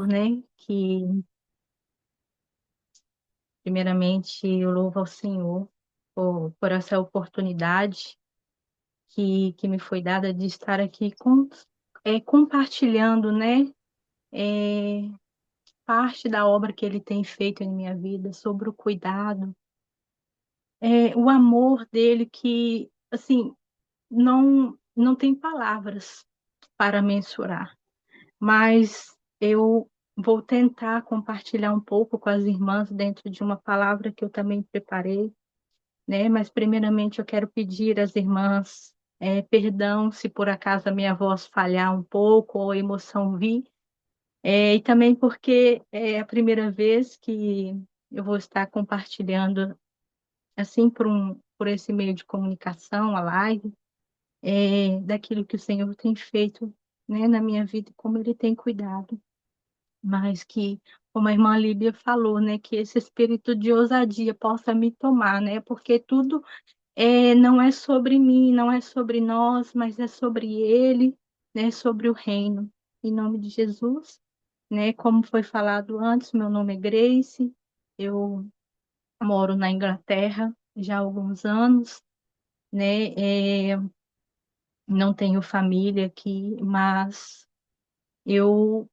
né? Que, primeiramente, eu louvo ao Senhor por essa oportunidade que me foi dada de estar aqui compartilhando, né? É, parte da obra que Ele tem feito em minha vida, sobre o cuidado, o amor dele que, assim, não tem palavras para mensurar, mas eu vou tentar compartilhar um pouco com as irmãs dentro de uma palavra que eu também preparei, né? Mas primeiramente eu quero pedir às irmãs perdão se por acaso a minha voz falhar um pouco ou a emoção vir, e também porque é a primeira vez que eu vou estar compartilhando assim por esse meio de comunicação, a live, daquilo que o Senhor tem feito, né, na minha vida e como Ele tem cuidado. Mas que, como a irmã Líbia falou, né, que esse espírito de ousadia possa me tomar, né, porque tudo não é sobre mim, não é sobre nós, mas é sobre Ele, né, sobre o reino. Em nome de Jesus, né, como foi falado antes, meu nome é Grace, eu moro na Inglaterra já há alguns anos, né, não tenho família aqui, mas eu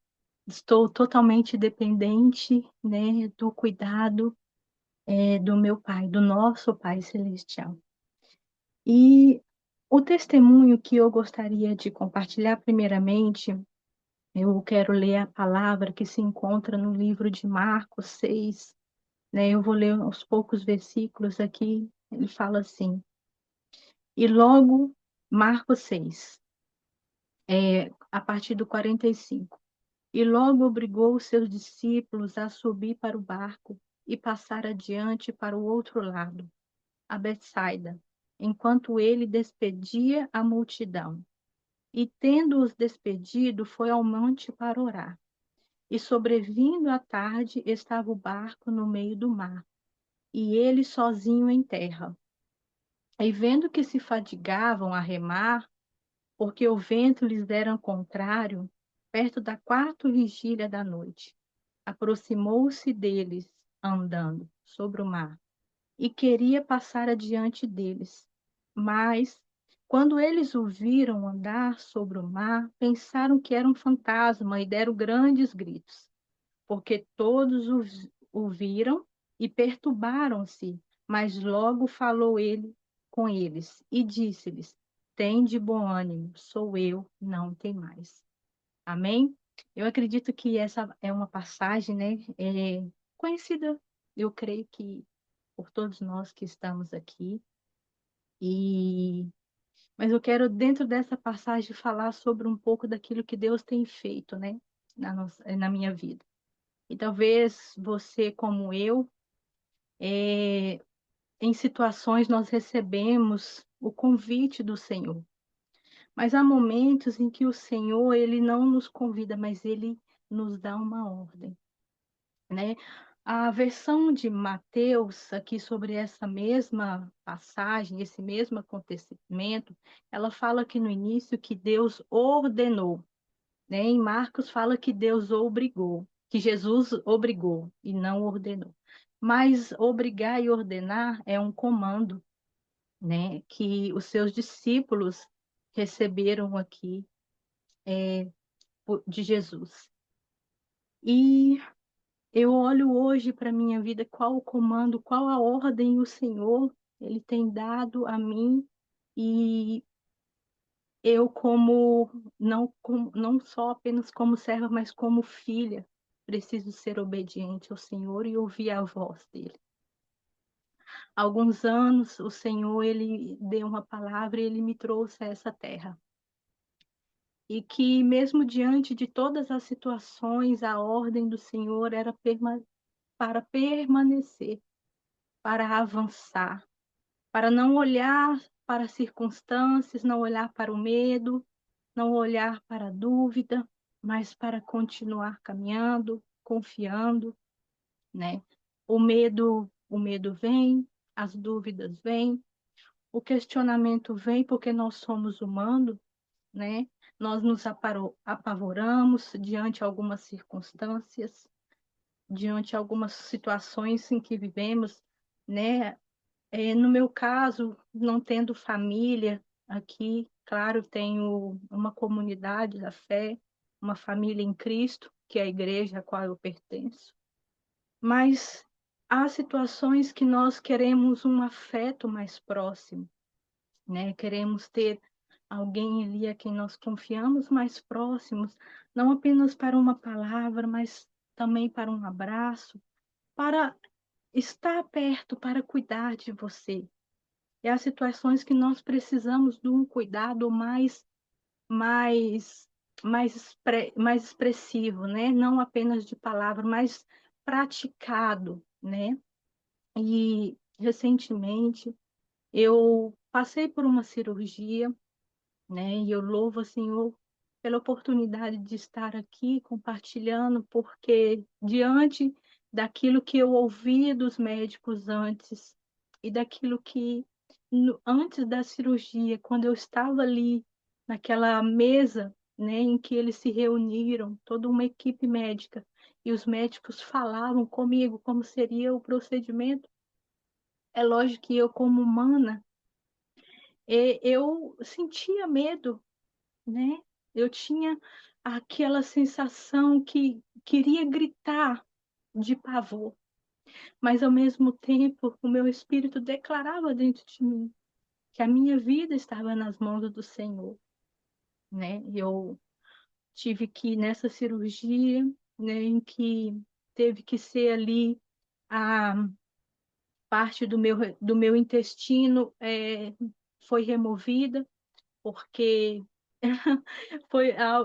estou totalmente dependente, né, do cuidado, do meu Pai, do nosso Pai Celestial. E o testemunho que eu gostaria de compartilhar, primeiramente, eu quero ler a palavra que se encontra no livro de Marcos 6, né? Eu vou ler aos poucos versículos aqui. Ele fala assim: e logo, Marcos 6, a partir do 45. E logo obrigou os seus discípulos a subir para o barco e passar adiante para o outro lado, a Betsaida, enquanto ele despedia a multidão. E tendo-os despedido, foi ao monte para orar. E sobrevindo à tarde, estava o barco no meio do mar, e ele sozinho em terra. E vendo que se fadigavam a remar, porque o vento lhes era contrário, perto da quarta vigília da noite, aproximou-se deles, andando sobre o mar, e queria passar adiante deles. Mas, quando eles o viram andar sobre o mar, pensaram que era um fantasma e deram grandes gritos, porque todos o viram e perturbaram-se. Mas logo falou ele com eles e disse-lhes: Tende bom ânimo, sou eu, não tem mais. Amém? Eu acredito que essa é uma passagem, né, conhecida, eu creio que por todos nós que estamos aqui. E mas eu quero dentro dessa passagem falar sobre um pouco daquilo que Deus tem feito, né, na minha vida. E talvez você, como eu, em situações nós recebemos o convite do Senhor. Mas há momentos em que o Senhor, ele não nos convida, mas ele nos dá uma ordem, né? A versão de Mateus, aqui sobre essa mesma passagem, esse mesmo acontecimento, ela fala aqui no início que Deus ordenou, né? Em Marcos fala que Deus obrigou, que Jesus obrigou e não ordenou. Mas obrigar e ordenar é um comando, né? Que os seus discípulos receberam aqui de Jesus. E eu olho hoje para a minha vida, qual o comando, qual a ordem o Senhor ele tem dado a mim, e eu não só apenas como serva, mas como filha, preciso ser obediente ao Senhor e ouvir a voz dele. Há alguns anos o Senhor ele deu uma palavra e ele me trouxe a essa terra. E que mesmo diante de todas as situações, a ordem do Senhor era para permanecer, para avançar, para não olhar para as circunstâncias, não olhar para o medo, não olhar para a dúvida, mas para continuar caminhando, confiando, né? O medo vem, as dúvidas vêm, o questionamento vem porque nós somos humanos, né? nós nos apavoramos diante de algumas circunstâncias, diante de algumas situações em que vivemos, né? No meu caso, não tendo família aqui, claro, tenho uma comunidade da fé, uma família em Cristo, que é a igreja a qual eu pertenço, mas há situações que nós queremos um afeto mais próximo, né? Queremos ter alguém ali a quem nós confiamos mais próximos, não apenas para uma palavra, mas também para um abraço, para estar perto, para cuidar de você. E há situações que nós precisamos de um cuidado mais, mais expressivo, né? Não apenas de palavra, mas praticado, né? E recentemente eu passei por uma cirurgia, né? E eu louvo ao Senhor pela oportunidade de estar aqui compartilhando, porque diante daquilo que eu ouvi dos médicos antes e daquilo que antes da cirurgia, quando eu estava ali naquela mesa, né, em que eles se reuniram, toda uma equipe médica, e os médicos falavam comigo como seria o procedimento, é lógico que eu, como humana, eu sentia medo, né? Eu tinha aquela sensação que queria gritar de pavor, mas ao mesmo tempo o meu espírito declarava dentro de mim que a minha vida estava nas mãos do Senhor, né? Eu tive que ir nessa cirurgia, né, em que teve que ser ali a parte do meu intestino foi removida, porque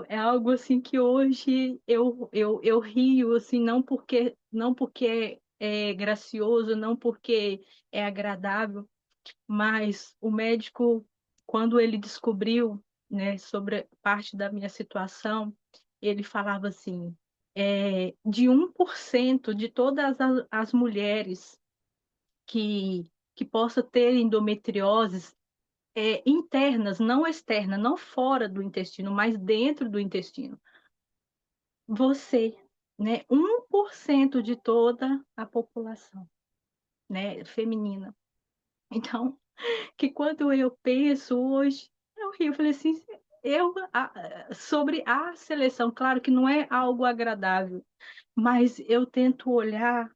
é algo assim que hoje eu rio, assim, não porque é gracioso, não porque é agradável, mas o médico, quando ele descobriu, né, sobre parte da minha situação, ele falava assim, de 1% de todas as mulheres que possa ter endometriose, internas, não externa, não fora do intestino, mas dentro do intestino. Você, né, 1% de toda a população, né, feminina. Então, que quando eu penso hoje, eu rio, eu falei assim, sobre a seleção, claro que não é algo agradável, mas eu tento olhar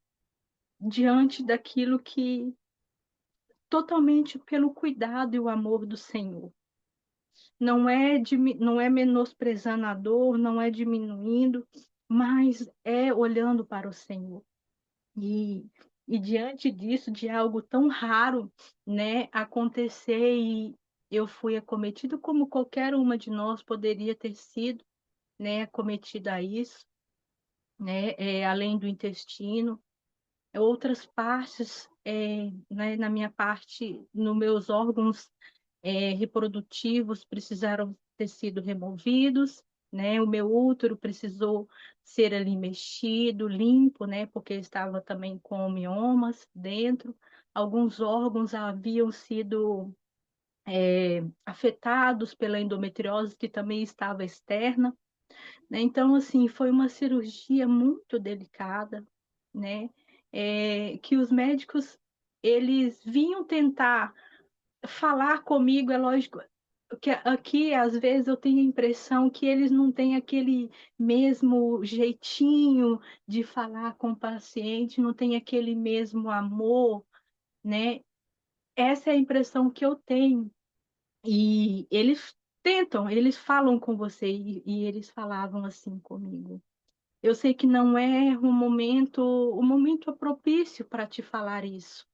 diante daquilo que totalmente pelo cuidado e o amor do Senhor. Não é menosprezando a dor, não é diminuindo, mas é olhando para o Senhor. E, e diante disso, de algo tão raro, né, acontecer e eu fui acometida como qualquer uma de nós poderia ter sido, né, acometida a isso, né, além do intestino, outras partes, né, na minha parte, nos meus órgãos reprodutivos precisaram ter sido removidos, né? O meu útero precisou ser ali mexido, limpo, né? Porque estava também com miomas dentro. Alguns órgãos haviam sido afetados pela endometriose, que também estava externa, né? Então, assim, foi uma cirurgia muito delicada, né? Que os médicos eles vinham tentar falar comigo, é lógico que aqui às vezes eu tenho a impressão que eles não têm aquele mesmo jeitinho de falar com o paciente, não tem aquele mesmo amor, né? Essa é a impressão que eu tenho. E eles tentam, eles falam com você e eles falavam assim comigo. Eu sei que não é o momento propício para te falar isso,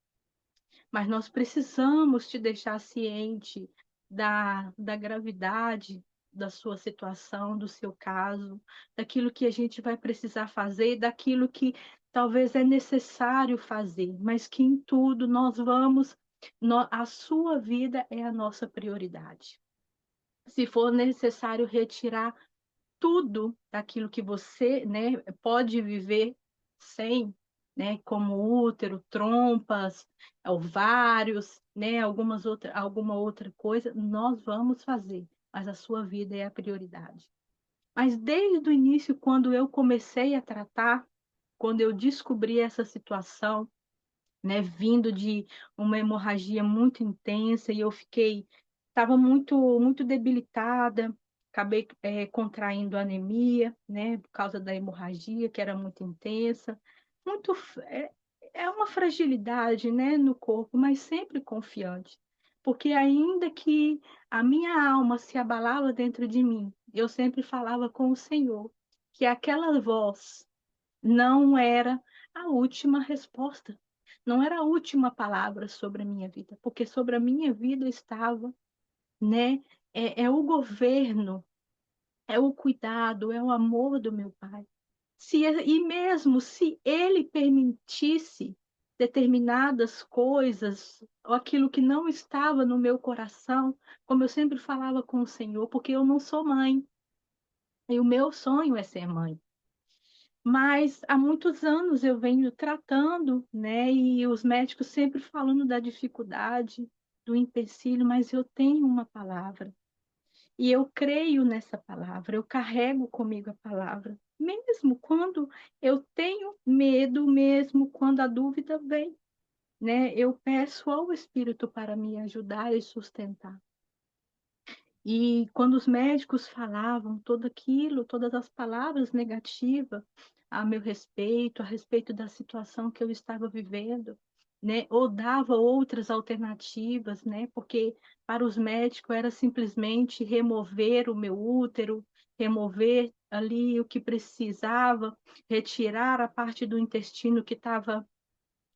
mas nós precisamos te deixar ciente da gravidade da sua situação, do seu caso, daquilo que a gente vai precisar fazer, daquilo que talvez é necessário fazer, mas que em tudo nós vamos, a sua vida é a nossa prioridade. Se for necessário retirar tudo daquilo que você, né, pode viver sem, né, como útero, trompas, ovários, né, alguma outra coisa, nós vamos fazer. mas a sua vida é a prioridade. Mas desde o início, quando eu comecei a tratar, quando eu descobri essa situação, né, vindo de uma hemorragia muito intensa e eu fiquei, estava muito debilitada, acabei contraindo anemia, né, por causa da hemorragia que era muito intensa, muito é, é uma fragilidade, né, no corpo, mas sempre confiante, porque ainda que a minha alma se abalava dentro de mim, eu sempre falava com o Senhor que aquela voz não era a última resposta, não era a última palavra sobre a minha vida, porque sobre a minha vida estava, né, é o governo, é o cuidado, é o amor do meu pai. E mesmo se ele permitisse determinadas coisas, ou aquilo que não estava no meu coração, como eu sempre falava com o Senhor, porque eu não sou mãe, e o meu sonho é ser mãe. Mas há muitos anos eu venho tratando, né? E os médicos sempre falando da dificuldade, do empecilho, mas eu tenho uma palavra. E eu creio nessa palavra, eu carrego comigo a palavra. Mesmo quando eu tenho medo, mesmo quando a dúvida vem, né? Eu peço ao Espírito para me ajudar e sustentar. E quando os médicos falavam tudo aquilo, todas as palavras negativas a meu respeito, a respeito da situação que eu estava vivendo, né? Ou dava outras alternativas, né? Porque para os médicos era simplesmente remover o meu útero, remover ali o que precisava, retirar a parte do intestino que estava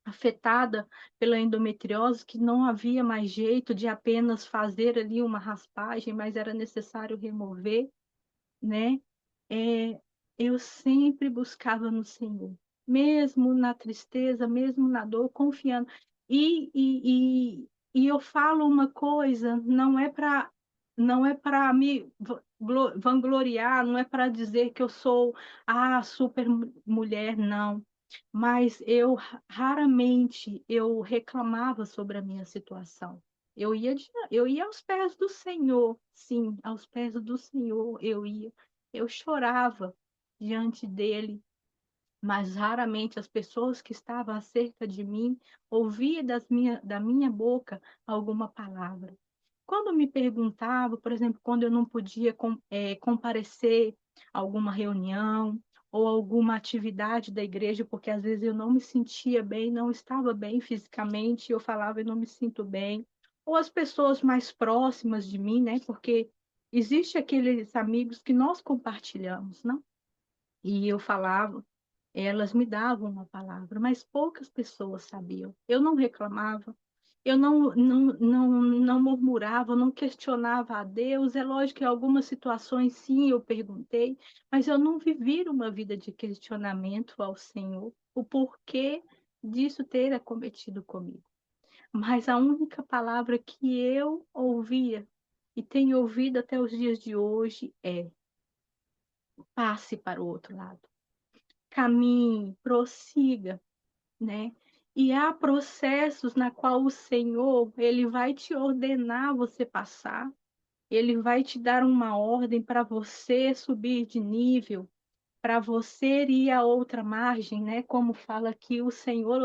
afetada pela endometriose, que não havia mais jeito de apenas fazer ali uma raspagem, mas era necessário remover, né? É, eu sempre buscava no Senhor, mesmo na tristeza, mesmo na dor, confiando. E eu falo uma coisa, não é para me vangloriar, não é para dizer que eu sou a super mulher, não. Mas raramente eu reclamava sobre a minha situação. Eu ia aos pés do Senhor, sim, aos pés do Senhor eu ia. Eu chorava diante dele, mas raramente as pessoas que estavam acerca de mim ouviam da minha boca alguma palavra. Quando me perguntava, por exemplo, quando eu não podia comparecer a alguma reunião ou alguma atividade da igreja, porque às vezes eu não me sentia bem, não estava bem fisicamente, eu falava, eu não me sinto bem, ou as pessoas mais próximas de mim, né? Porque existe aqueles amigos que nós compartilhamos, não? E eu falava, elas me davam uma palavra, mas poucas pessoas sabiam. Eu não reclamava, eu não murmurava, não questionava a Deus. É lógico que em algumas situações sim eu perguntei, mas eu não vivi uma vida de questionamento ao Senhor, o porquê disso ter acometido comigo. Mas a única palavra que eu ouvia e tenho ouvido até os dias de hoje é: passe para o outro lado, caminhe, prossiga, né? E há processos na qual o Senhor, ele vai te ordenar você passar, ele vai te dar uma ordem para você subir de nível, para você ir a outra margem, né? Como fala aqui, o Senhor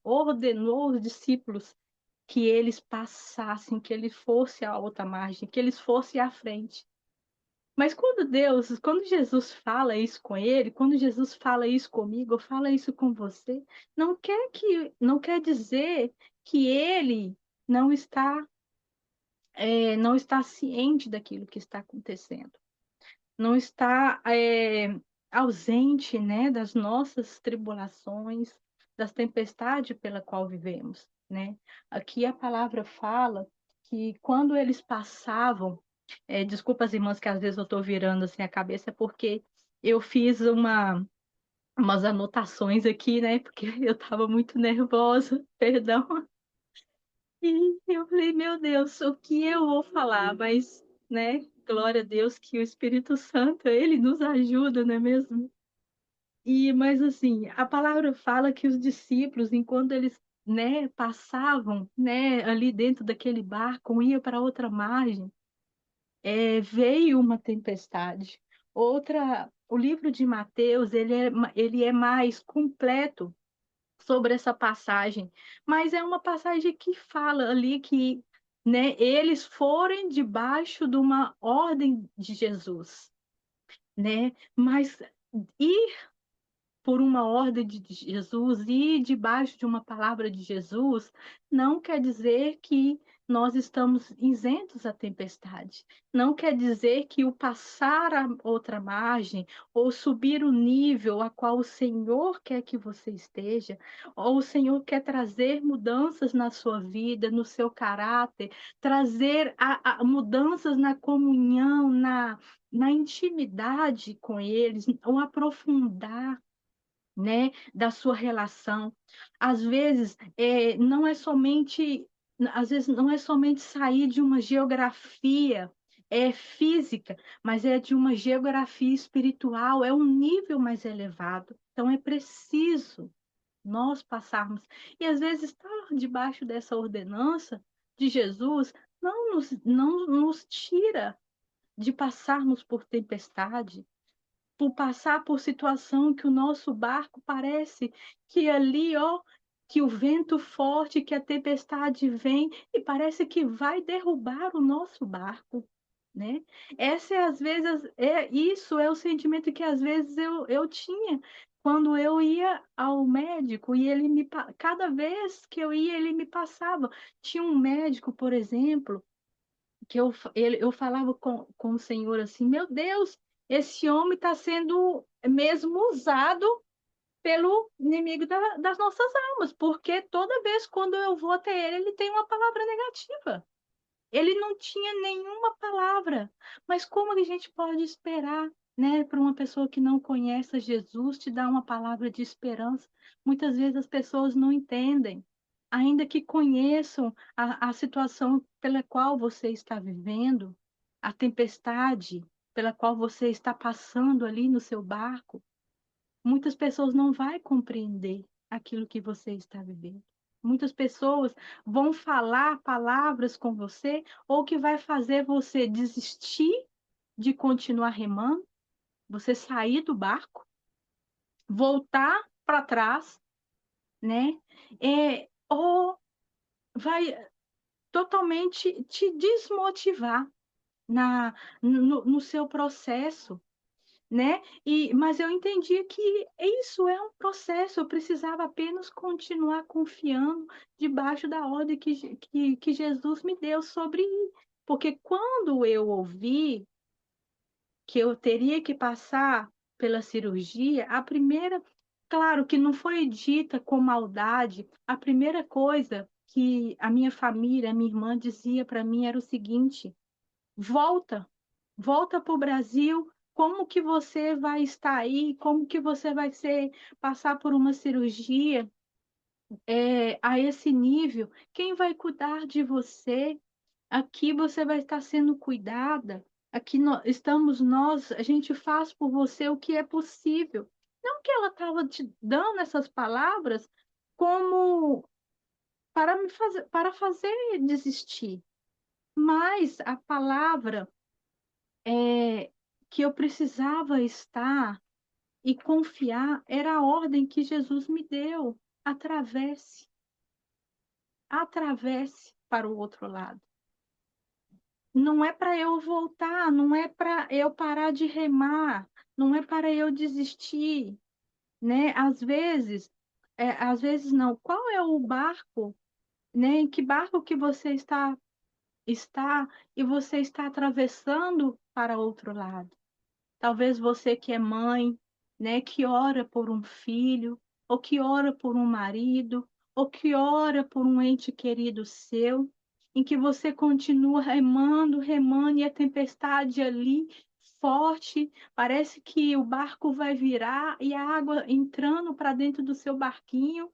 ordenou os discípulos que eles passassem, que eles fossem a outra margem, que eles fossem à frente. Mas quando Jesus fala isso com ele, quando Jesus fala isso comigo, ou fala isso com você, não quer dizer que ele não está, não está ciente daquilo que está acontecendo, não está, ausente, né, das nossas tribulações, das tempestades pela qual vivemos, né? Aqui a palavra fala que quando eles passavam, desculpa as irmãs que às vezes eu estou virando assim a cabeça, porque eu fiz umas anotações aqui, né? Porque eu estava muito nervosa, perdão. E eu falei, meu Deus, o que eu vou falar? Mas, né? Glória a Deus que o Espírito Santo, ele nos ajuda, não é mesmo? Mas assim, a palavra fala que os discípulos, enquanto eles, né, passavam, né, ali dentro daquele barco, iam para outra margem, veio uma tempestade. Outra, o livro de Mateus, ele é mais completo sobre essa passagem, mas é uma passagem que fala ali que, né, eles foram debaixo de uma ordem de Jesus, né? Mas ir por uma ordem de Jesus e debaixo de uma palavra de Jesus, não quer dizer que nós estamos isentos à tempestade. Não quer dizer que o passar a outra margem ou subir o nível a qual o Senhor quer que você esteja, ou o Senhor quer trazer mudanças na sua vida, no seu caráter, trazer mudanças na comunhão, na intimidade com eles, ou aprofundar, né, da sua relação. Às vezes, não é somente sair de uma geografia física, mas é de uma geografia espiritual, é um nível mais elevado. Então, é preciso nós passarmos. E às vezes estar debaixo dessa ordenança de Jesus não nos tira de passarmos por tempestade, por passar por situação que o nosso barco parece que ali, ó, que o vento forte, que a tempestade vem e parece que vai derrubar o nosso barco, né? Essa é às vezes isso é o sentimento que às vezes eu tinha quando eu ia ao médico e cada vez que eu ia ele me passava. Tinha um médico, por exemplo, que eu falava com o Senhor assim, meu Deus, esse homem está sendo mesmo usado pelo inimigo das nossas almas, porque toda vez quando eu vou até ele, ele tem uma palavra negativa. Ele não tinha nenhuma palavra. Mas como a gente pode esperar, né, para uma pessoa que não conhece Jesus te dar uma palavra de esperança? Muitas vezes as pessoas não entendem, ainda que conheçam a situação pela qual você está vivendo, a tempestade pela qual você está passando ali no seu barco. Muitas pessoas não vão compreender aquilo que você está vivendo. Muitas pessoas vão falar palavras com você ou que vai fazer você desistir de continuar remando, você sair do barco, voltar para trás, né? Ou vai totalmente te desmotivar no seu processo, né? Mas eu entendi que isso é um processo, eu precisava apenas continuar confiando debaixo da ordem que Jesus me deu sobre ir. Porque quando eu ouvi que eu teria que passar pela cirurgia, claro que não foi dita com maldade, a primeira coisa que a minha família, a minha irmã dizia para mim era o seguinte: volta, volta para o Brasil. Como que você vai estar aí? Como que você vai passar por uma cirurgia a esse nível? Quem vai cuidar de você? Aqui você vai estar sendo cuidada. Aqui estamos nós, a gente faz por você o que é possível. Não que ela estava te dando essas palavras como para fazer desistir, mas a palavra é, que eu precisava estar e confiar era a ordem que Jesus me deu. Atravesse, atravesse para o outro lado. Não é para eu voltar, não é para eu parar de remar, não é para eu desistir, né? Às vezes não. Qual é o barco, né? Em que barco que você está e você está atravessando para outro lado? Talvez você que é mãe, né, que ora por um filho, ou que ora por um marido, ou que ora por um ente querido seu, em que você continua remando, remando, e a tempestade ali forte, parece que o barco vai virar e a água entrando para dentro do seu barquinho,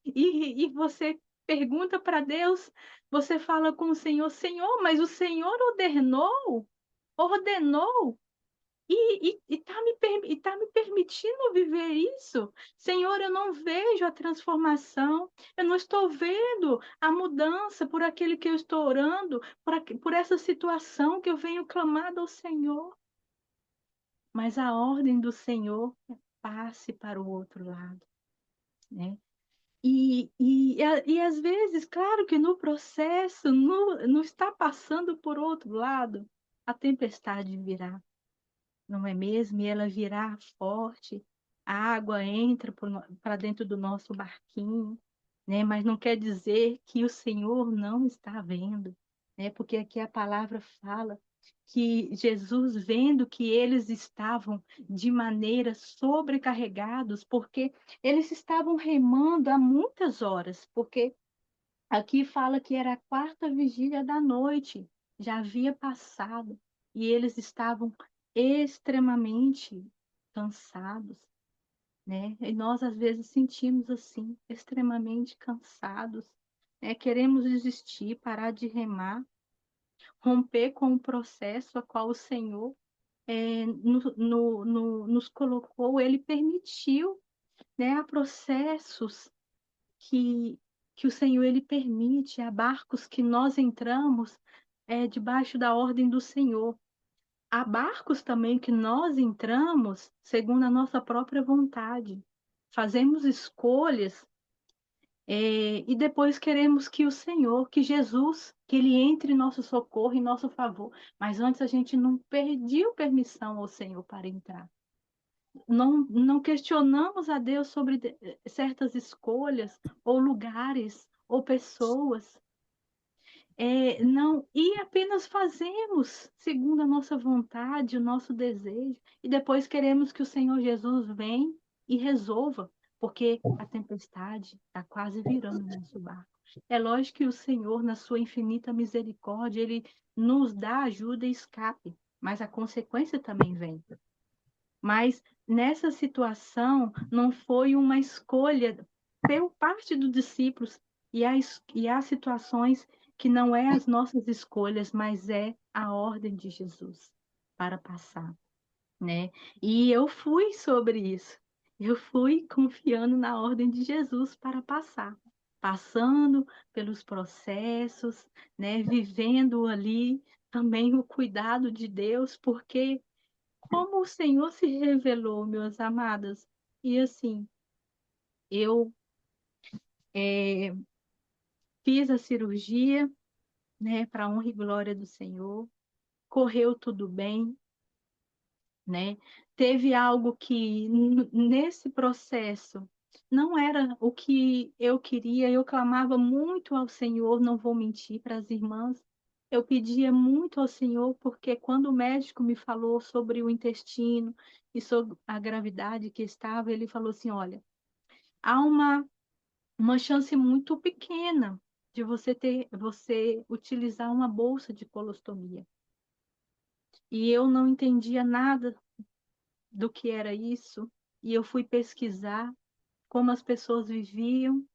e você pergunta para Deus, você fala com o Senhor, Senhor, mas o Senhor ordenou tá me permitindo viver isso? Senhor, eu não vejo a transformação, eu não estou vendo a mudança por aquele que eu estou orando, por essa situação que eu venho clamado ao Senhor. Mas a ordem do Senhor é passe para o outro lado, né? E às vezes, claro que no processo, não está passando por outro lado, a tempestade virá, não é mesmo? E ela virá forte, a água entra para dentro do nosso barquinho, né? Mas não quer dizer que o Senhor não está vendo, né? Porque aqui a palavra fala que Jesus, vendo que eles estavam de maneira sobrecarregados, porque eles estavam remando há muitas horas, porque aqui fala que era a quarta vigília da noite, já havia passado, e eles estavam extremamente cansados, né? E nós às vezes sentimos assim, extremamente cansados, né? Queremos desistir, parar de remar, romper com o processo a qual o Senhor nos colocou, Ele permitiu, né? Há processos que, que o Senhor Ele permite, há barcos que nós entramos debaixo da ordem do Senhor. Há barcos também que nós entramos segundo a nossa própria vontade. Fazemos escolhas e depois queremos que o Senhor, que Jesus, que Ele entre em nosso socorro, em nosso favor. Mas antes a gente não pediu permissão ao Senhor para entrar. Não questionamos a Deus sobre certas escolhas, ou lugares, ou pessoas. Não, e apenas fazemos segundo a nossa vontade, o nosso desejo, e depois queremos que o Senhor Jesus venha e resolva, porque a tempestade está quase virando o nosso barco. É lógico que o Senhor, na sua infinita misericórdia, Ele nos dá ajuda e escape, mas a consequência também vem. Mas nessa situação não foi uma escolha por parte dos discípulos, e há situações que não é as nossas escolhas, mas é a ordem de Jesus para passar, né? E eu fui sobre isso. Eu fui confiando na ordem de Jesus para passar, passando pelos processos, né? Vivendo ali também o cuidado de Deus, porque como o Senhor se revelou, meus amados. E assim, eu é, fiz a cirurgia, né, para honra e glória do Senhor. Correu tudo bem, né? Teve algo que nesse processo não era o que eu queria. Eu clamava muito ao Senhor, não vou mentir para as irmãs. Eu pedia muito ao Senhor, porque quando o médico me falou sobre o intestino e sobre a gravidade que estava, ele falou assim: olha, há uma chance muito pequena de você utilizar uma bolsa de colostomia. E eu não entendia nada do que era isso, e eu fui pesquisar como as pessoas viviam,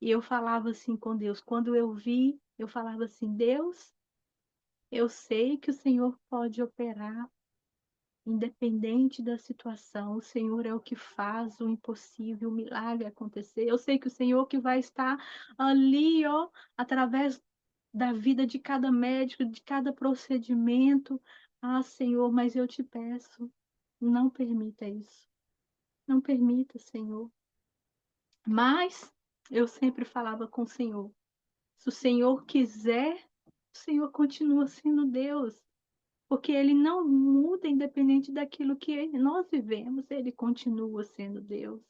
e eu falava assim com Deus. Quando eu vi, eu falava assim: Deus, eu sei que o Senhor pode operar, independente da situação. O Senhor é o que faz o impossível, o milagre acontecer. Eu sei que o Senhor que vai estar ali, ó, através da vida de cada médico, de cada procedimento. Ah, Senhor, mas eu te peço, não permita isso. Não permita, Senhor. Mas eu sempre falava com o Senhor: se o Senhor quiser, o Senhor continua sendo Deus, porque Ele não muda independente daquilo que nós vivemos, Ele continua sendo Deus.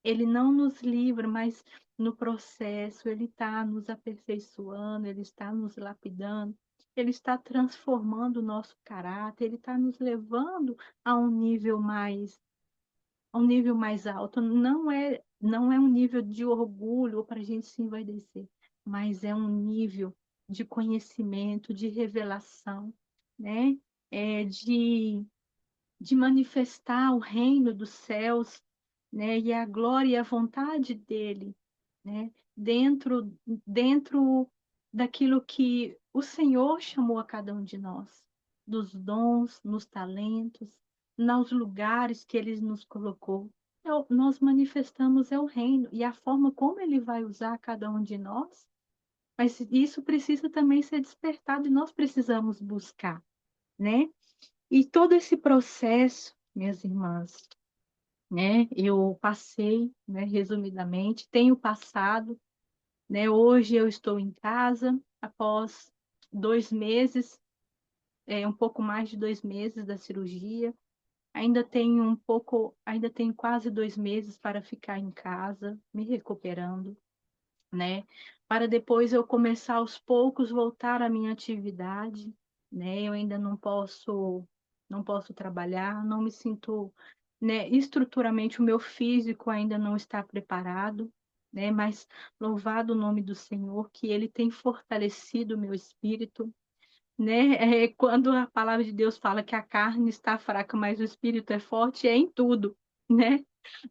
Ele não nos livra, mas no processo Ele está nos aperfeiçoando, Ele está nos lapidando, Ele está transformando o nosso caráter, Ele está nos levando a um nível mais alto. Não é um nível de orgulho para a gente se envaidecer, mas é um nível de conhecimento, de revelação, né? De manifestar o reino dos céus, né? E a glória e a vontade dele, né? Dentro daquilo que o Senhor chamou a cada um de nós. dos dons, nos talentos, nos lugares que Ele nos colocou. Nós manifestamos o reino e a forma como Ele vai usar cada um de nós, mas isso precisa também ser despertado e nós precisamos buscar, né? E todo esse processo, minhas irmãs, né? Eu passei, né, resumidamente, tenho passado, né? Hoje eu estou em casa após 2 meses, um pouco mais de 2 meses da cirurgia. Ainda tenho quase 2 meses para ficar em casa, me recuperando, né? Para depois eu começar aos poucos voltar à minha atividade, né? Eu ainda não posso trabalhar, não me sinto, né? Estruturalmente o meu físico ainda não está preparado, né? Mas louvado o nome do Senhor, que Ele tem fortalecido o meu espírito, né? Quando a palavra de Deus fala que a carne está fraca, mas o espírito é forte, é em tudo, né?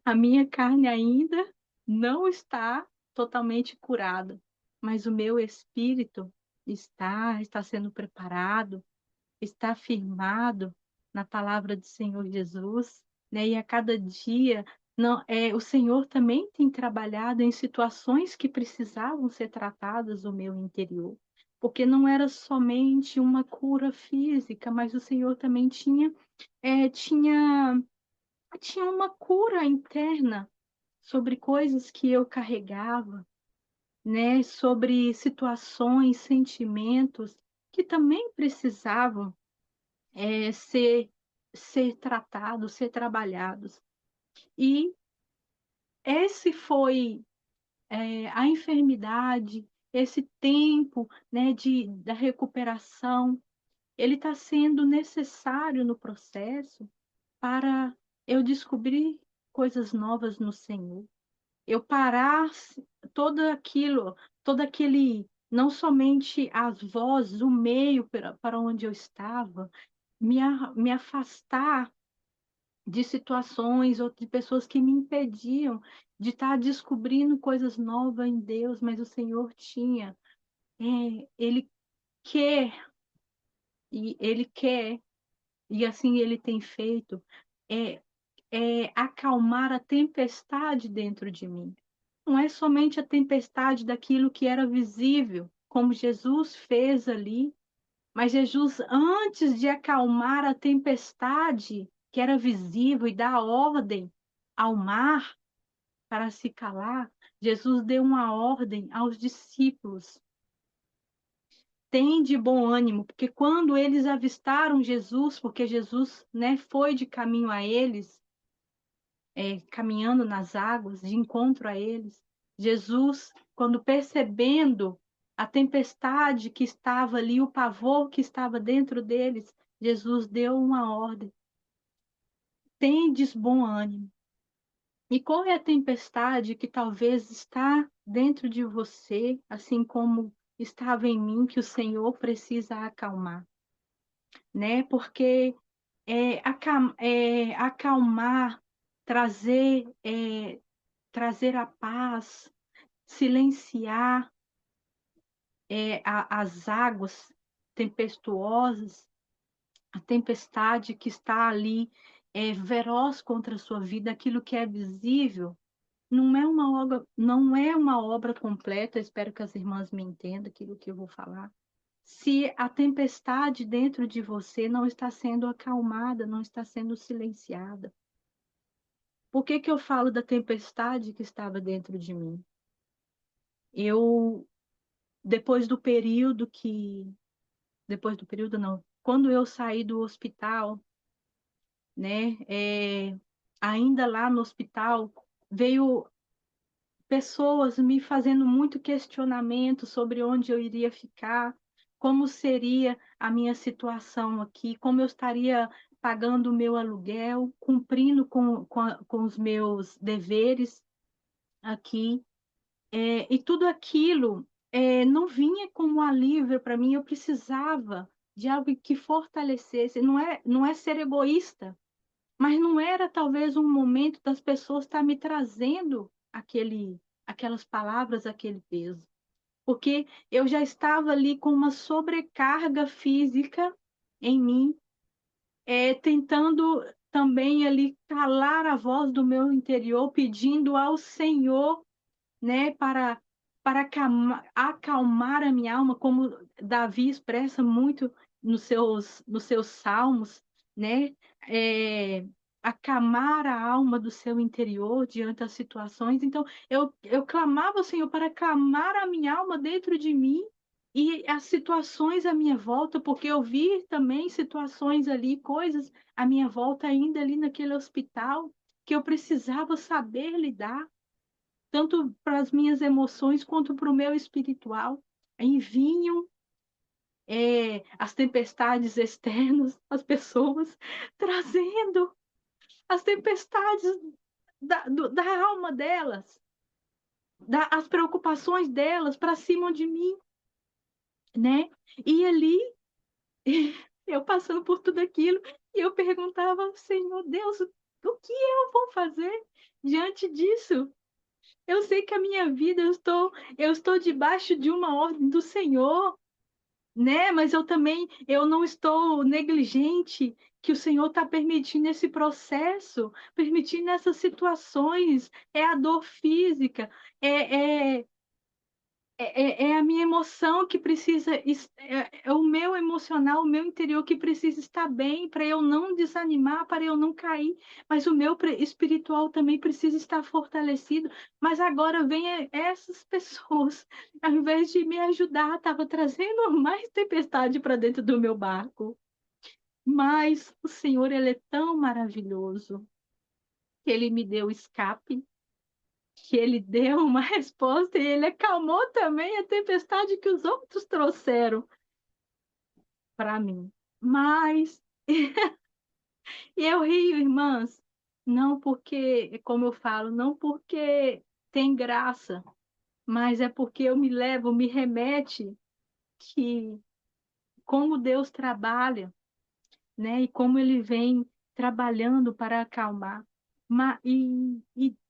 A minha carne ainda não está totalmente curada, mas o meu espírito está sendo preparado, está firmado na palavra do Senhor Jesus, né? E a cada dia, não, o Senhor também tem trabalhado em situações que precisavam ser tratadas no meu interior, porque não era somente uma cura física, mas o Senhor também é, tinha, tinha uma cura interna sobre coisas que eu carregava, né? Sobre situações, sentimentos que também precisavam ser, ser tratados, ser trabalhados. E esse foi a enfermidade, esse tempo, né, da recuperação, ele está sendo necessário no processo para eu descobrir coisas novas no Senhor. Eu parar todo aquele, não somente as vozes, o meio para onde eu estava, me afastar de situações ou de pessoas que me impediam de estar descobrindo coisas novas em Deus, mas o Senhor tinha. Ele quer, e Ele quer, e assim Ele tem feito, é, acalmar a tempestade dentro de mim. Não é somente a tempestade daquilo que era visível, como Jesus fez ali, mas Jesus, antes de acalmar a tempestade que era visível e dar ordem ao mar para se calar, Jesus deu uma ordem aos discípulos. Tem de bom ânimo, porque quando eles avistaram Jesus, porque Jesus, né, foi de caminho a eles, caminhando nas águas, de encontro a eles, Jesus, quando percebendo a tempestade que estava ali, o pavor que estava dentro deles, Jesus deu uma ordem: tendes bom ânimo. E qual é a tempestade que talvez está dentro de você, assim como estava em mim, que o Senhor precisa acalmar, né? Porque acalmar, trazer, trazer a paz, silenciar as águas tempestuosas, a tempestade que está ali veroz contra a sua vida, aquilo que é visível. Não é uma obra completa, espero que as irmãs me entendam aquilo que eu vou falar. Se a tempestade dentro de você não está sendo acalmada, não está sendo silenciada. Por que que eu falo da tempestade que estava dentro de mim? Eu, depois do período depois do período não, quando eu saí do hospital, né, ainda lá no hospital, veio pessoas me fazendo muito questionamento sobre onde eu iria ficar, como seria a minha situação aqui, como eu estaria pagando o meu aluguel, cumprindo com os meus deveres aqui. E tudo aquilo não vinha como um alívio para mim, eu precisava de algo que fortalecesse. Não é ser egoísta, mas não era talvez um momento das pessoas estar me trazendo aquelas palavras, aquele peso. Porque eu já estava ali com uma sobrecarga física em mim, tentando também ali calar a voz do meu interior, pedindo ao Senhor, né, para acalmar a minha alma, como Davi expressa muito nos seus salmos, né? É, acalmar a alma do seu interior diante das situações. Então, eu clamava ao Senhor para acalmar a minha alma dentro de mim e as situações à minha volta, porque eu vi também situações ali, coisas à minha volta ainda ali naquele hospital que eu precisava saber lidar tanto para as minhas emoções quanto para o meu espiritual. Aí vinham as tempestades externas, as pessoas trazendo as tempestades da alma delas, as preocupações delas para cima de mim, né? E ali, eu passando por tudo aquilo, e eu perguntava ao Senhor, Deus, o que eu vou fazer diante disso? Eu sei que a minha vida, eu estou debaixo de uma ordem do Senhor, né? Mas eu não estou negligente que o Senhor está permitindo esse processo, permitindo essas situações, é a dor física, é, é, é a minha emoção que precisa, é o meu emocional, o meu interior que precisa estar bem para eu não desanimar, para eu não cair, mas o meu espiritual também precisa estar fortalecido. Mas agora vem essas pessoas, ao invés de me ajudar, estava trazendo mais tempestade para dentro do meu barco. Mas o Senhor, ele é tão maravilhoso que ele me deu escape, que ele deu uma resposta e ele acalmou também a tempestade que os outros trouxeram para mim. Mas e eu rio, irmãs, não porque, como eu falo, não porque tem graça, mas é porque eu me levo, me remete que como Deus trabalha, né? E como ele vem trabalhando para acalmar. E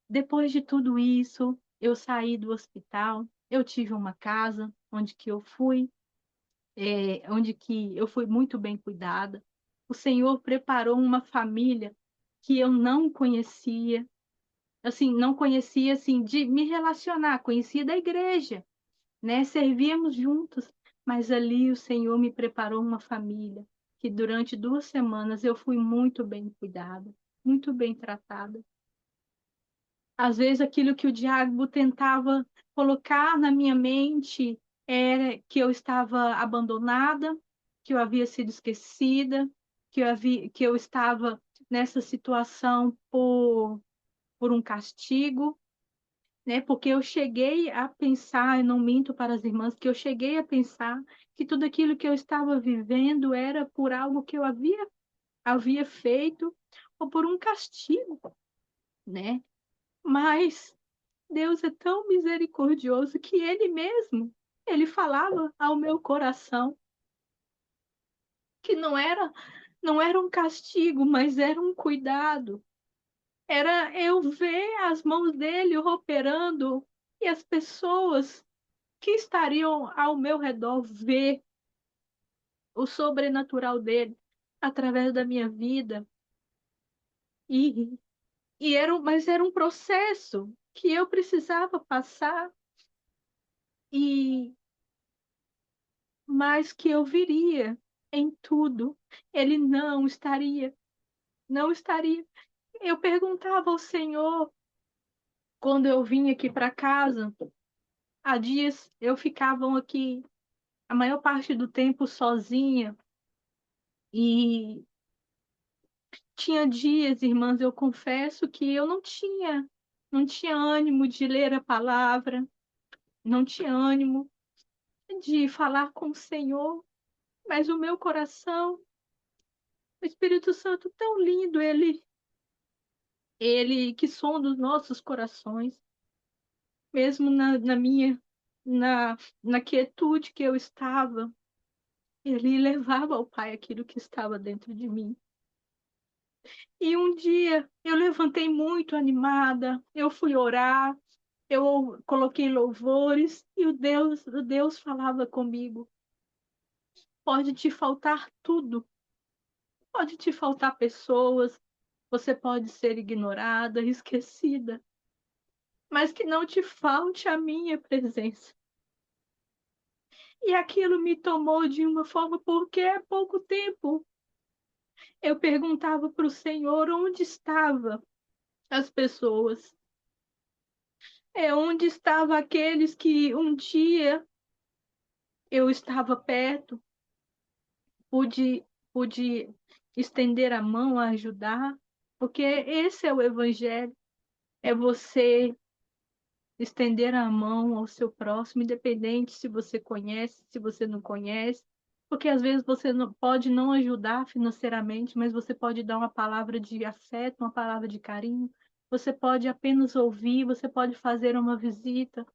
depois de tudo isso, eu saí do hospital, eu tive uma casa onde que eu fui, onde que eu fui muito bem cuidada. O Senhor preparou uma família que eu não conhecia, assim, não conhecia assim de me relacionar, conhecia da igreja, né? Servíamos juntos, mas ali o Senhor me preparou uma família que durante 2 semanas eu fui muito bem cuidada, muito bem tratada. Às vezes aquilo que o diabo tentava colocar na minha mente era que eu estava abandonada, que eu havia sido esquecida, que eu estava nessa situação por um castigo, né? Porque eu cheguei a pensar, eu não minto para as irmãs, que eu cheguei a pensar que tudo aquilo que eu estava vivendo era por algo que eu havia feito ou por um castigo, né? Mas Deus é tão misericordioso que Ele mesmo, Ele falava ao meu coração que não era um castigo, mas era um cuidado. Era eu ver as mãos dele operando e as pessoas que estariam ao meu redor ver o sobrenatural dele através da minha vida. E, mas era um processo que eu precisava passar, e mas que eu viria em tudo. Ele não estaria. Eu perguntava ao Senhor quando eu vim aqui para casa. Há dias eu ficava aqui a maior parte do tempo sozinha e tinha dias, irmãs, eu confesso que eu não tinha ânimo de ler a palavra, não tinha ânimo de falar com o Senhor, mas o meu coração, o Espírito Santo tão lindo, ele que sonda os nossos corações, mesmo na, na quietude que eu estava, ele levava ao Pai aquilo que estava dentro de mim. E um dia eu levantei muito animada, eu fui orar, eu coloquei louvores e o Deus falava comigo. Pode te faltar tudo, Pode te faltar pessoas, você pode ser ignorada, esquecida, mas que não te falte a minha presença. E aquilo me tomou de uma forma, porque há pouco tempo eu perguntava para o Senhor onde estavam as pessoas, onde estavam aqueles que um dia eu estava perto, pude, pude estender a mão a ajudar, porque esse é o Evangelho, é você estender a mão ao seu próximo, independente se você conhece, se você não conhece, porque às vezes você não, pode não ajudar financeiramente, mas você pode dar uma palavra de afeto, uma palavra de carinho, você pode apenas ouvir, você pode fazer uma visita,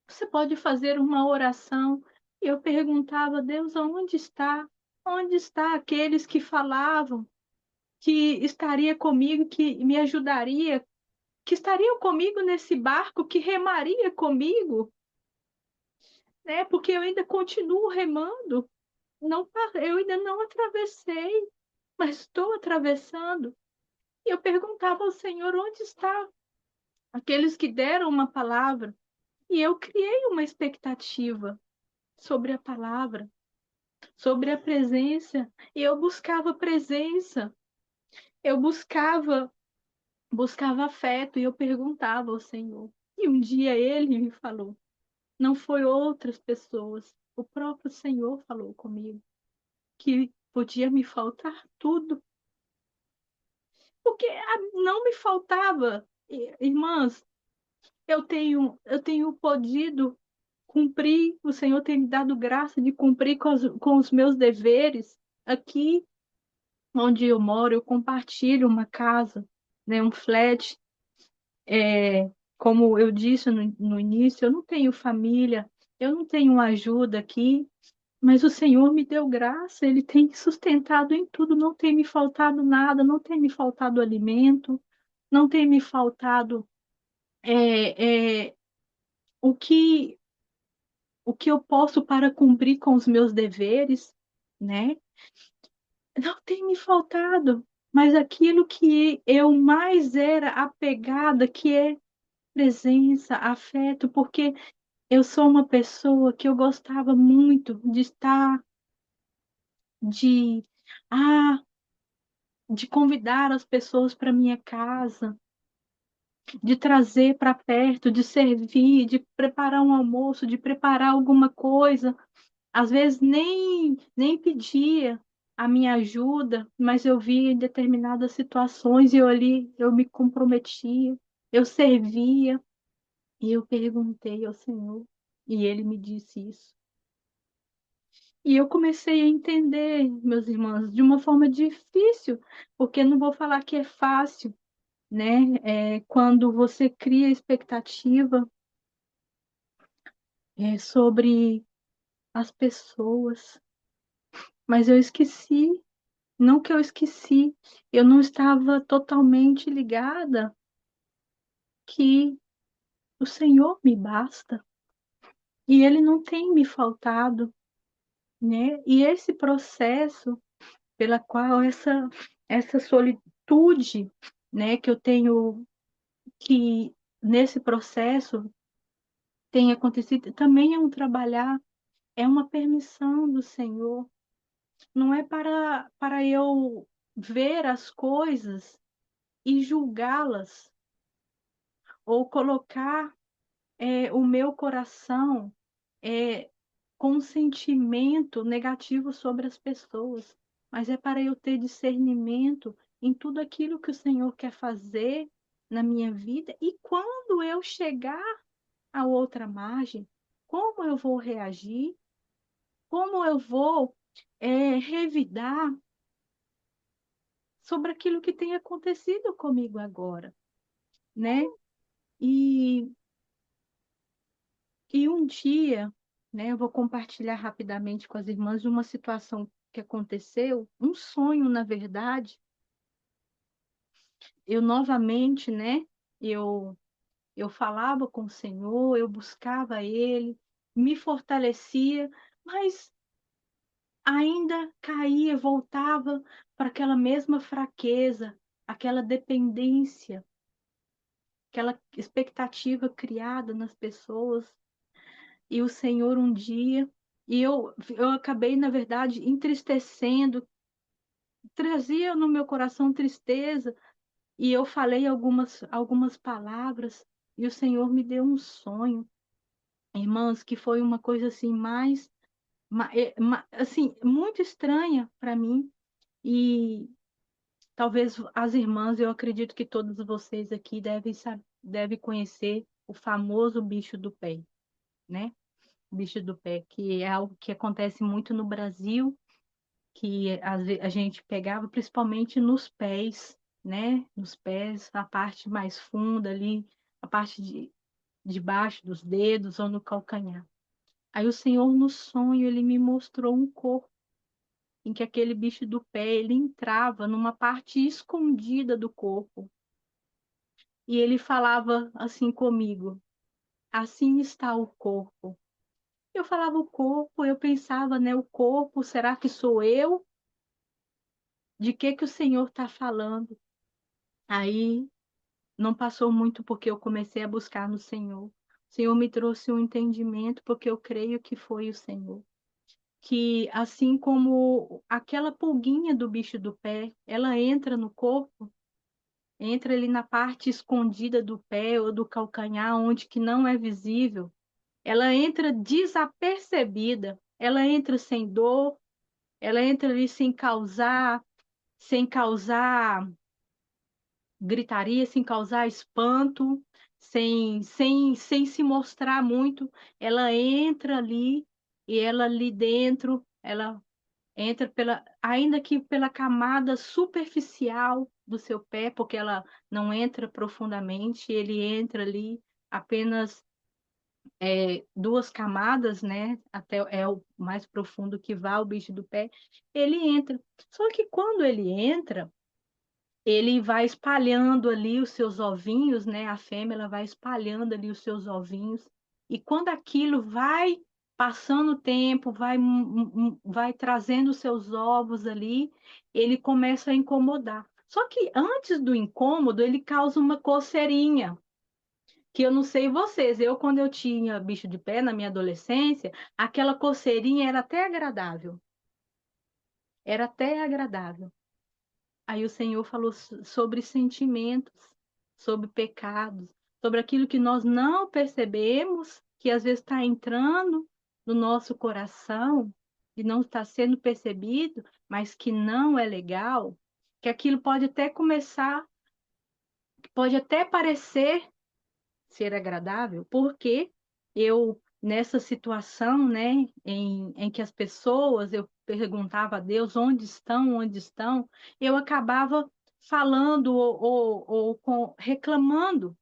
você pode fazer uma oração. E eu perguntava, Deus, aonde está? Onde está aqueles que falavam que estaria comigo, que me ajudaria, que estariam comigo nesse barco, que remaria comigo, né? Porque eu ainda continuo remando. Não, eu ainda não atravessei, mas estou atravessando. E eu perguntava ao Senhor onde está aqueles que deram uma palavra. E eu criei uma expectativa sobre a palavra, sobre a presença. E eu buscava presença, eu buscava afeto e eu perguntava ao Senhor. E um dia ele me falou, não foi outras pessoas, o próprio Senhor falou comigo que podia me faltar tudo, porque não me faltava. Irmãs, eu tenho podido cumprir, o Senhor tem me dado graça de cumprir com os meus deveres. Aqui onde eu moro, eu compartilho uma casa, né, um flat. Como eu disse no início, eu não tenho família, eu não tenho ajuda aqui, mas o Senhor me deu graça, Ele tem sustentado em tudo, não tem me faltado nada, não tem me faltado alimento, não tem me faltado é, é, o que, o que eu posso para cumprir com os meus deveres, né? Não tem me faltado, mas aquilo que eu mais era apegada, que é presença, afeto, porque eu sou uma pessoa que eu gostava muito de estar, de, ah, de convidar as pessoas para minha casa, de trazer para perto, de servir, de preparar um almoço, de preparar alguma coisa. Às vezes nem pedia a minha ajuda, mas eu via em determinadas situações e eu ali eu me comprometia, eu servia e eu perguntei ao Senhor e ele me disse isso. E eu comecei a entender, meus irmãos, de uma forma difícil, porque não vou falar que é fácil, né? Quando você cria expectativa sobre as pessoas, mas eu esqueci, não que eu esqueci, eu não estava totalmente ligada que o Senhor me basta e Ele não tem me faltado, né? E esse processo pela qual essa solitude, né, que eu tenho que nesse processo tem acontecido, também é um trabalhar, é uma permissão do Senhor, não é para eu ver as coisas e julgá-las ou colocar o meu coração é, com um sentimento negativo sobre as pessoas, mas é para eu ter discernimento em tudo aquilo que o Senhor quer fazer na minha vida e quando eu chegar à outra margem, como eu vou reagir, como eu vou revidar sobre aquilo que tem acontecido comigo agora, né? E, e um dia, né, eu vou compartilhar rapidamente com as irmãs de uma situação que aconteceu, um sonho, na verdade. Eu novamente, né, eu, eu falava com o Senhor, eu buscava Ele, me fortalecia, mas ainda caía, voltava para aquela mesma fraqueza, aquela dependência, aquela expectativa criada nas pessoas. E o Senhor um dia, eu acabei, na verdade, entristecendo, trazia no meu coração tristeza, e eu falei algumas palavras, e o Senhor me deu um sonho, irmãos, que foi uma coisa assim mais, assim, muito estranha para mim, e talvez as irmãs, eu acredito que todos vocês aqui devem conhecer o famoso bicho do pé, né? Bicho do pé, que é algo que acontece muito no Brasil, que a gente pegava principalmente nos pés, né? Nos pés, a parte mais funda ali, a parte de baixo dos dedos ou no calcanhar. Aí o Senhor, no sonho, ele me mostrou um corpo em que aquele bicho do pé, ele entrava numa parte escondida do corpo. E ele falava assim comigo: assim está o corpo. Eu falava o corpo, eu pensava, né, o corpo, será que sou eu? De que o Senhor está falando? Aí não passou muito porque eu comecei a buscar no Senhor. O Senhor me trouxe um entendimento porque eu creio que foi o Senhor. Que assim como aquela pulguinha do bicho do pé, ela entra no corpo, entra ali na parte escondida do pé ou do calcanhar, onde que não é visível, ela entra desapercebida, ela entra sem dor, ela entra ali sem causar gritaria, sem causar espanto, sem se mostrar muito, ela entra ali e ela ali dentro, ela entra ainda que pela camada superficial do seu pé, porque ela não entra profundamente, ele entra ali apenas duas camadas, né? Até é o mais profundo que vai o bicho do pé, ele entra. Só que quando ele entra, ele vai espalhando ali os seus ovinhos, né? A fêmea ela vai espalhando ali os seus ovinhos. E quando aquilo vai passando o tempo, vai trazendo os seus ovos ali, ele começa a incomodar. Só que antes do incômodo, ele causa uma coceirinha, que eu não sei vocês, quando eu tinha bicho de pé na minha adolescência, aquela coceirinha era até agradável. Era até agradável. Aí o Senhor falou sobre sentimentos, sobre pecados, sobre aquilo que nós não percebemos, que às vezes está entrando no nosso coração e não está sendo percebido, mas que não é legal, que aquilo pode até parecer ser agradável, porque nessa situação, né, em que as pessoas, eu perguntava a Deus onde estão, eu acabava falando reclamando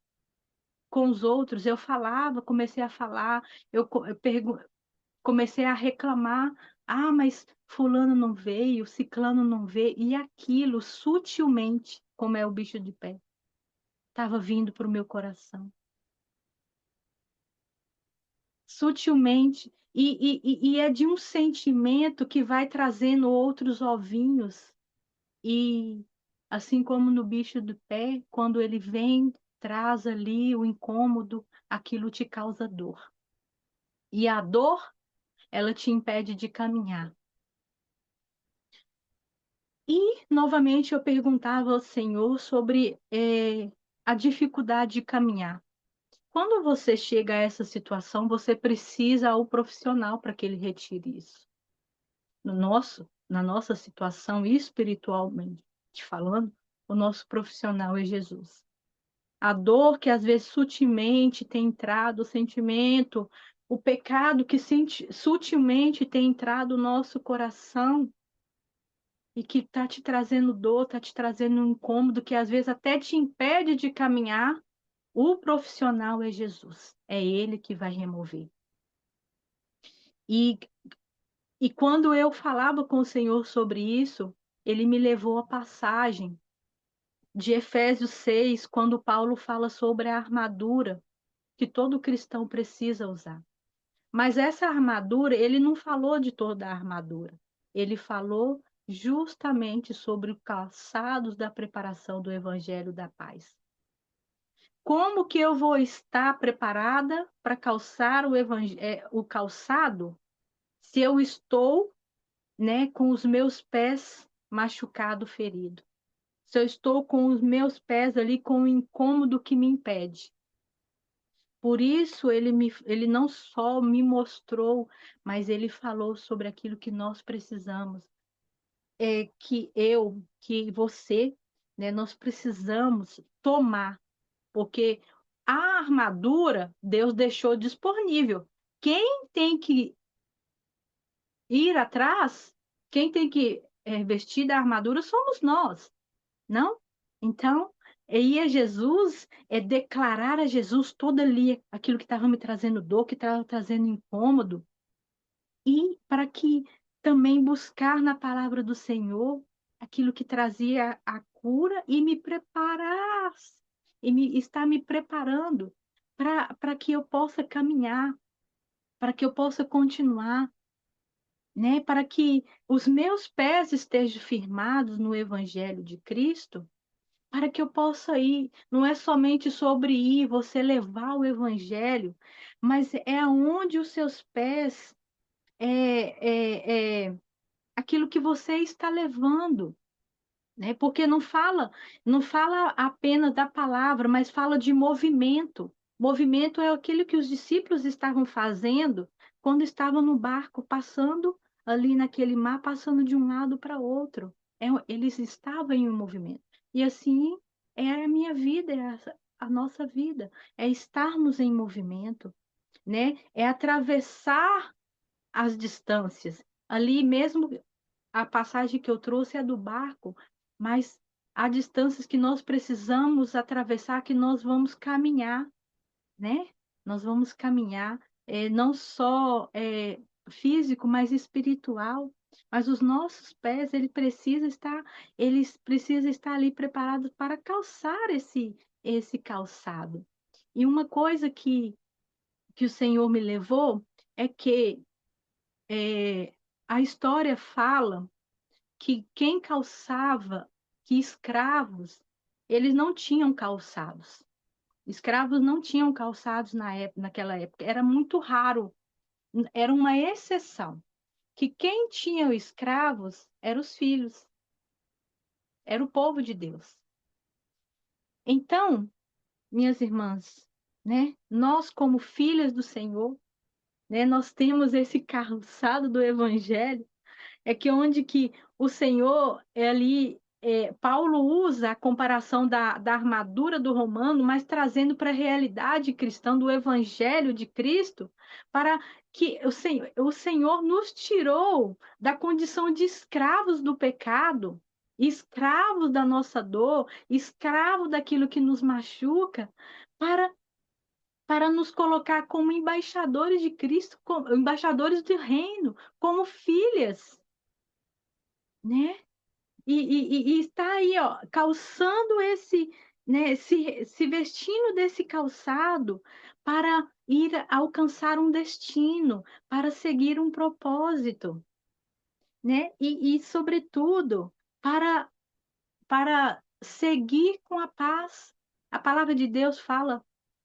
com os outros. Eu falava, comecei a falar, comecei a reclamar, mas fulano não veio, ciclano não veio, e aquilo sutilmente, como é o bicho de pé, estava vindo para o meu coração. Sutilmente, e é de um sentimento que vai trazendo outros ovinhos, e assim como no bicho do pé, quando ele vem, traz ali o incômodo, aquilo te causa dor. E a dor, ela te impede de caminhar. E, novamente, eu perguntava ao Senhor sobre a dificuldade de caminhar. Quando você chega a essa situação, você precisa ao profissional para que ele retire isso. Na nossa situação espiritualmente falando, o nosso profissional é Jesus. A dor que às vezes sutilmente tem entrado, o sentimento, o pecado que sutilmente tem entrado no nosso coração e que está te trazendo dor, está te trazendo um incômodo que às vezes até te impede de caminhar, o profissional é Jesus. É ele que vai remover. E E quando eu falava com o Senhor sobre isso, ele me levou à passagem de Efésios 6, quando Paulo fala sobre a armadura que todo cristão precisa usar. Mas essa armadura, ele não falou de toda a armadura. ele falou justamente sobre os calçados da preparação do Evangelho da Paz. Como que eu vou estar preparada para calçar o calçado se eu estou, né, com os meus pés machucado, ferido? Se eu estou com os meus pés ali com o incômodo que me impede? Por isso ele não só me mostrou, mas ele falou sobre aquilo que nós precisamos, que você, né, nós precisamos tomar, porque a armadura Deus deixou disponível. Quem tem que ir atrás, quem tem que vestir da armadura somos nós, não? Então, ir a Jesus é declarar a Jesus todo ali aquilo que estava me trazendo dor, que estava trazendo incômodo, e para que também buscar na palavra do Senhor aquilo que trazia a cura e me preparar, está me preparando para que eu possa caminhar, para que eu possa continuar, né? Para que os meus pés estejam firmados no Evangelho de Cristo, para que eu possa ir. Não é somente sobre ir, você levar o Evangelho, mas é aonde os seus pés é aquilo que você está levando, né? Porque não fala apenas da palavra, mas fala de movimento. Movimento é aquilo que os discípulos estavam fazendo quando estavam no barco, passando ali naquele mar, passando de um lado para outro. Eles estavam em um movimento. E assim é a minha vida, a nossa vida, é estarmos em movimento, né? É atravessar as distâncias. Ali mesmo a passagem que eu trouxe é do barco, mas há distâncias que nós precisamos atravessar, que nós vamos caminhar, né? Nós vamos caminhar, não só físico, mas espiritual. Mas os nossos pés, eles precisam estar ali preparados para calçar esse calçado. E uma coisa que o Senhor me levou é que a história fala que quem calçava, que escravos, eles não tinham calçados. Escravos não tinham calçados naquela época. Era muito raro, era uma exceção. Que quem tinha escravos eram os filhos, era o povo de Deus. Então, minhas irmãs, né, nós como filhas do Senhor, né, nós temos esse calçado do Evangelho. É que onde que o Senhor Paulo usa a comparação da armadura do romano, mas trazendo para a realidade cristã do Evangelho de Cristo, para que o Senhor nos tirou da condição de escravos do pecado, escravos da nossa dor, escravos daquilo que nos machuca, para para nos colocar como embaixadores de Cristo, como embaixadores do reino, como filhas, né? E está aí, ó, calçando né, se vestindo desse calçado para ir alcançar um destino, para seguir um propósito, né? Sobretudo, para, para seguir com a paz. A palavra de Deus fala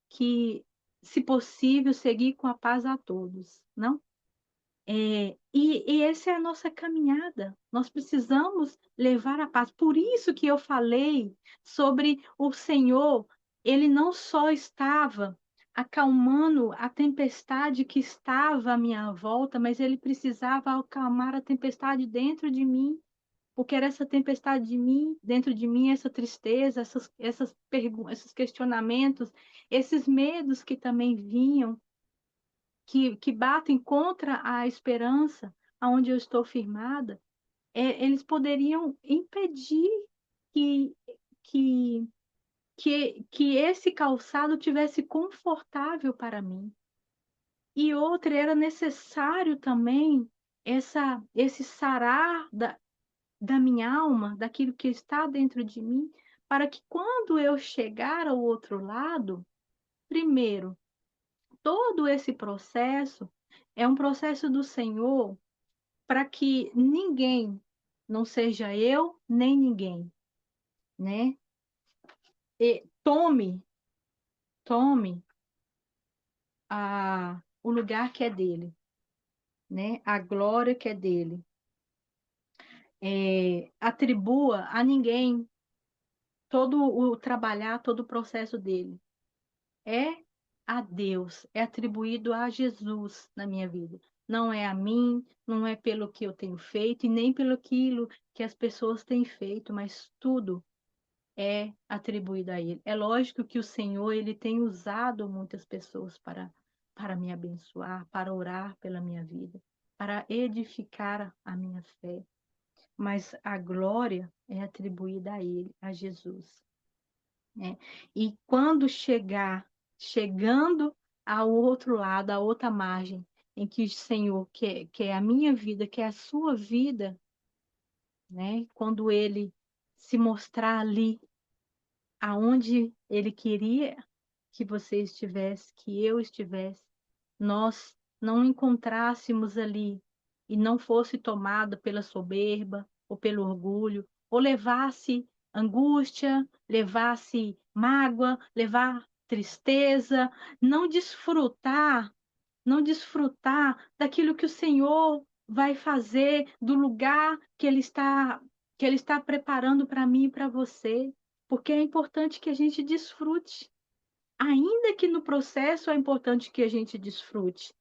que, se possível, seguir com a paz a todos, não? E essa é a nossa caminhada. Nós precisamos levar a paz. Por isso que eu falei sobre o Senhor, ele não só estava acalmando a tempestade que estava à minha volta, mas ele precisava acalmar a tempestade dentro de mim, porque era essa tempestade dentro de mim, essa tristeza, esses questionamentos, esses medos que também vinham que batem contra a esperança aonde eu estou firmada, eles poderiam impedir que, que, que esse calçado tivesse confortável para mim. E outra, era necessário também esse sarar da minha alma, daquilo que está dentro de mim, para que quando eu chegar ao outro lado, primeiro, todo esse processo é um processo do Senhor para que ninguém, não seja eu nem ninguém, né? E tome o lugar que é dele, né? A glória que é dele. Atribua a ninguém todo o trabalhar, todo o processo dele. É a Deus, é atribuído a Jesus na minha vida. Não é a mim, não é pelo que eu tenho feito e nem pelo aquilo que as pessoas têm feito, mas tudo é atribuído a Ele. É lógico que o Senhor, Ele tem usado muitas pessoas para me abençoar, para orar pela minha vida, para edificar a minha fé. Mas a glória é atribuída a Ele, a Jesus, né? E quando chegando ao outro lado, à outra margem, em que o Senhor quer a minha vida, quer a sua vida, né? Quando Ele se mostrar ali, aonde Ele queria que você estivesse, que eu estivesse, nós não encontrássemos ali e não fosse tomado pela soberba ou pelo orgulho, ou levasse angústia, levasse mágoa, levar tristeza, não desfrutar, não desfrutar daquilo que o Senhor vai fazer, do lugar que ele está preparando para mim e para você, porque é importante que a gente desfrute. Ainda que no processo é importante que a gente desfrute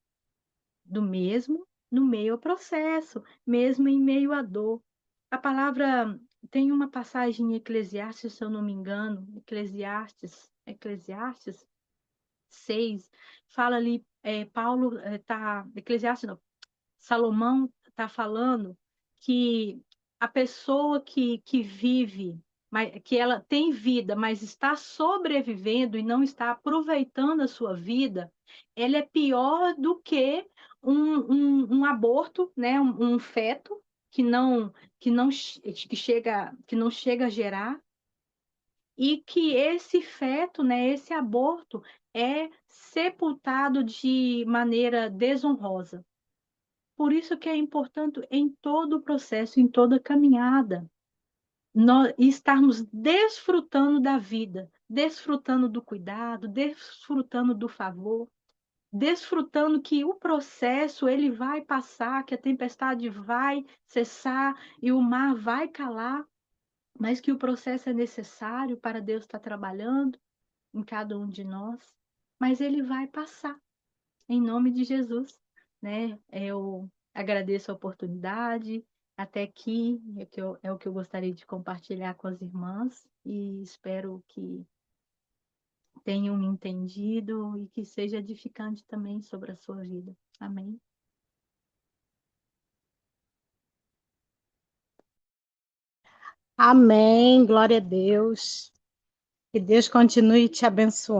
do mesmo no meio ao processo, mesmo em meio à dor. A palavra tem uma passagem em Eclesiastes, se eu não me engano, Eclesiastes 6, fala ali, Paulo está, Eclesiastes não, Salomão está falando que a pessoa que vive, que ela tem vida, mas está sobrevivendo e não está aproveitando a sua vida, ela é pior do que um aborto, né? Um feto que não chega a gerar, e que esse feto, né, esse aborto é sepultado de maneira desonrosa. Por isso que é importante em todo o processo, em toda a caminhada, nós estarmos desfrutando da vida, desfrutando do cuidado, desfrutando do favor, desfrutando que o processo ele vai passar, que a tempestade vai cessar e o mar vai calar, mas que o processo é necessário para Deus estar trabalhando em cada um de nós, mas ele vai passar em nome de Jesus, né? Eu agradeço a oportunidade. Até aqui é o que eu gostaria de compartilhar com as irmãs e espero que tenham me entendido e que seja edificante também sobre a sua vida. Amém. Amém, glória a Deus. Que Deus continue te abençoando.